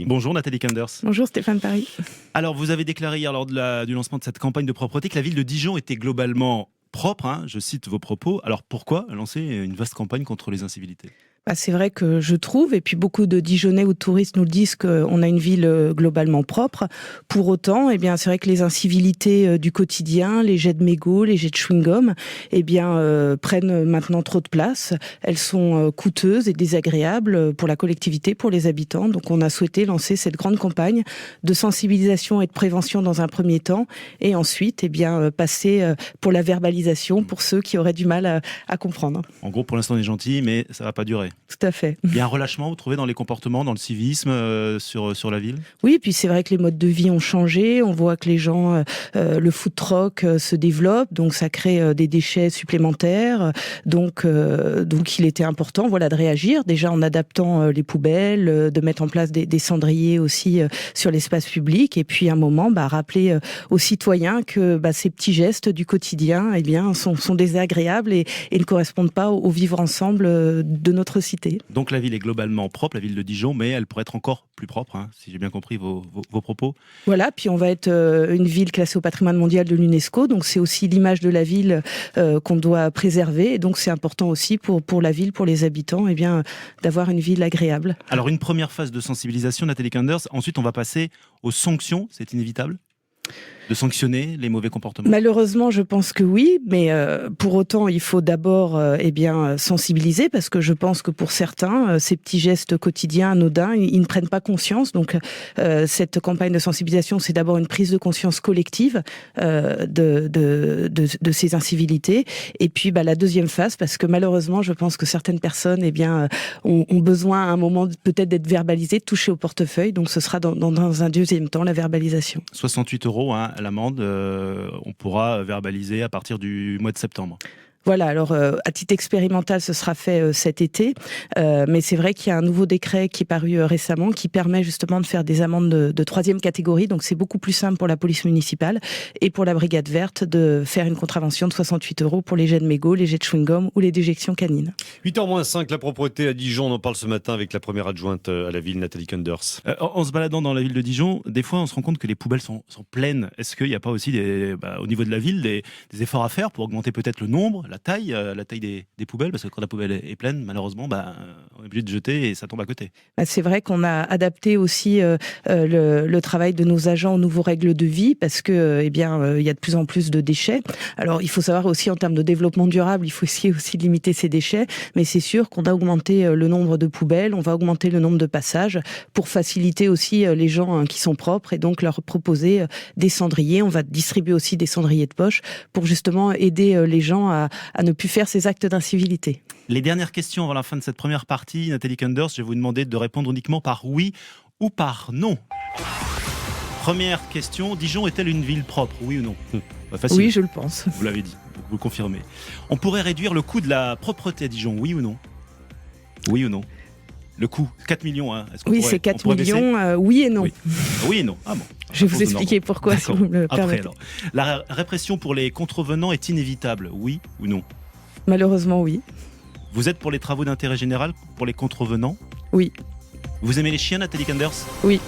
Bonjour Nathalie Kenders. Bonjour Stéphane Paris. Alors vous avez déclaré hier lors du lancement de cette campagne de propreté que la ville de Dijon était globalement propre, je cite vos propos. Alors pourquoi lancer une vaste campagne contre les incivilités ? C'est vrai que je trouve, et puis beaucoup de Dijonnais ou de touristes nous le disent, qu'on a une ville globalement propre. Pour autant, c'est vrai que les incivilités du quotidien, les jets de mégots, les jets de chewing-gum, prennent maintenant trop de place. Elles sont coûteuses et désagréables pour la collectivité, pour les habitants. Donc on a souhaité lancer cette grande campagne de sensibilisation et de prévention dans un premier temps, et ensuite passer pour la verbalisation pour ceux qui auraient du mal à comprendre. En gros, pour l'instant on est gentil, mais ça va pas durer. Tout à fait. Il y a un relâchement, vous trouvez, dans les comportements, dans le civisme sur la ville ? Oui, et puis c'est vrai que les modes de vie ont changé. On voit que les gens, le food truck se développe, donc ça crée des déchets supplémentaires. Donc il était important, de réagir déjà en adaptant les poubelles, de mettre en place des cendriers aussi sur l'espace public, et puis à un moment, rappeler aux citoyens que ces petits gestes du quotidien, sont désagréables et ne correspondent pas au vivre ensemble de notre cité. Donc la ville est globalement propre, la ville de Dijon, mais elle pourrait être encore plus propre, si j'ai bien compris vos propos. Voilà, puis on va être une ville classée au patrimoine mondial de l'UNESCO, donc c'est aussi l'image de la ville qu'on doit préserver, et donc c'est important aussi pour la ville, pour les habitants, d'avoir une ville agréable. Alors une première phase de sensibilisation, Nathalie Kenders, ensuite on va passer aux sanctions, c'est inévitable ? De sanctionner les mauvais comportements ? Malheureusement, je pense que oui, mais pour autant, il faut d'abord sensibiliser, parce que je pense que pour certains, ces petits gestes quotidiens anodins, ils ne prennent pas conscience. Donc, cette campagne de sensibilisation, c'est d'abord une prise de conscience collective de ces incivilités. Et puis, la deuxième phase, parce que malheureusement, je pense que certaines personnes, ont besoin à un moment peut-être d'être verbalisées, de toucher au portefeuille. Donc, ce sera dans un deuxième temps la verbalisation. 68 € l'amende, on pourra verbaliser à partir du mois de septembre. Voilà, alors à titre expérimental, ce sera fait cet été, mais c'est vrai qu'il y a un nouveau décret qui est paru récemment qui permet justement de faire des amendes de troisième catégorie, donc c'est beaucoup plus simple pour la police municipale et pour la brigade verte de faire une contravention de 68 € pour les jets de mégots, les jets de chewing-gum ou les déjections canines. 8h moins 5, la propreté à Dijon, on en parle ce matin avec la première adjointe à la ville, Nathalie Kenders. En se baladant dans la ville de Dijon, des fois on se rend compte que les poubelles sont pleines. Est-ce qu'il n'y a pas aussi au niveau de la ville des efforts à faire pour augmenter peut-être le nombre, la taille des poubelles, parce que quand la poubelle est pleine, malheureusement, on est obligé de jeter et ça tombe à côté. C'est vrai qu'on a adapté aussi le travail de nos agents aux nouvelles règles de vie, parce que il y a de plus en plus de déchets. Alors il faut savoir aussi en termes de développement durable, il faut essayer aussi de limiter ces déchets, mais c'est sûr qu'on a augmenté le nombre de poubelles, on va augmenter le nombre de passages pour faciliter aussi les gens qui sont propres et donc leur proposer des cendriers. On va distribuer aussi des cendriers de poche pour justement aider les gens à ne plus faire ces actes d'incivilité. Les dernières questions avant la fin de cette première partie, Nathalie Kenders, je vais vous demander de répondre uniquement par oui ou par non. Première question, Dijon est-elle une ville propre, oui ou non ? Facile. Oui, je le pense. Vous l'avez dit, vous le confirmez. On pourrait réduire le coût de la propreté à Dijon, oui ou non ? Oui ou non ? Le coût, 4 millions. Oui, c'est 4 millions, oui et non. Oui et non. Ah bon. Je vais vous expliquer pourquoi, si vous me le permettez. Alors, la répression pour les contrevenants est inévitable, oui ou non ? Malheureusement, oui. Vous êtes pour les travaux d'intérêt général pour les contrevenants ? Oui. Vous aimez les chiens, Nathalie Kenders ? Oui.